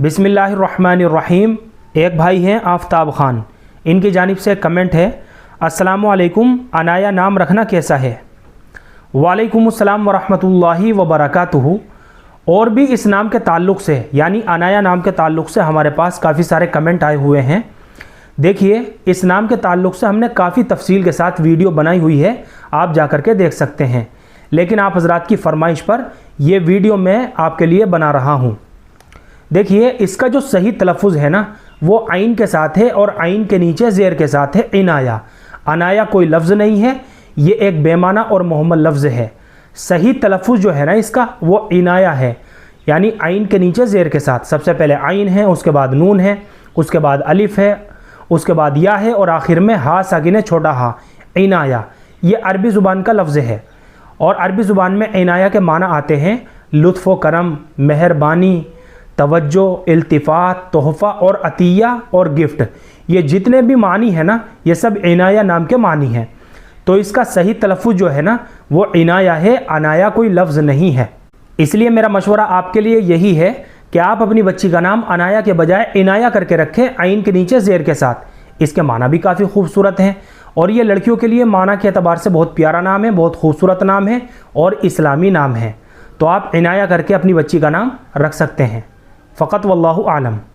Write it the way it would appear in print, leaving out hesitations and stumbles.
बिस्मिल्लाहिर्रहमानिर्रहीम। एक भाई हैं आफ्ताब ख़ान, इनकी जानिब से कमेंट है, अस्सलामु अलैकुम, अनाया नाम रखना कैसा है? वालेकुमुस्सलाम वरहमतुल्लाहि वबरकातुहू। और भी इस नाम के ताल्लुक़ से यानी अनाया नाम के ताल्लुक़ से हमारे पास काफ़ी सारे कमेंट आए हुए हैं। देखिए, इस नाम के ताल्लुक़ से हमने काफ़ी तफसील के साथ वीडियो बनाई हुई है, आप जा कर के देख सकते हैं। लेकिन आप हज़रात की फरमाइश पर यह वीडियो मैं आपके लिए बना रहा हूँ। देखिए, इसका जो सही तलफ़ुज़ है ना, वो आइन के साथ है और आइन के नीचे ज़ेर के साथ है इनाया। अनाया कोई लफ्ज़ नहीं है, ये एक बेमाना और मुहम्मल लफ्ज़ है। सही तलफ़ुज़ जो है ना इसका, वो इनाया है, यानी आइन के नीचे ज़ेर के साथ। सबसे पहले आइन है, उसके बाद नून है, उसके बाद अलिफ़ है, उसके बाद या है और आखिर में हा साकिन है, छोटा हा। इनाया ये अरबी ज़ुबान का लफ्ज़ है और अरबी ज़ुबान में इनाया के माना आते हैं लुत्फ़ व करम, मेहरबानी, तवज्जो, इल्तिफ़ात, तोहफ़ा और अतिया और गिफ्ट। ये जितने भी मानी है ना, ये सब इनाया नाम के मानी हैं। तो इसका सही तलफ़ुज़ जो है ना, वो इनाया है, अनाया कोई लफ्ज़ नहीं है। इसलिए मेरा मशवरा आपके लिए यही है कि आप अपनी बच्ची का नाम अनाया के बजाय इनाया करके रखें, आइन के नीचे ज़ेर के साथ। इसके माना भी काफ़ी खूबसूरत हैं और ये लड़कियों के लिए माना के अतबार से बहुत प्यारा नाम है, बहुत खूबसूरत नाम है और इस्लामी नाम है। तो आप इनाया करके अपनी बच्ची का नाम रख सकते हैं। फ़क़त वल्लाहु आलम।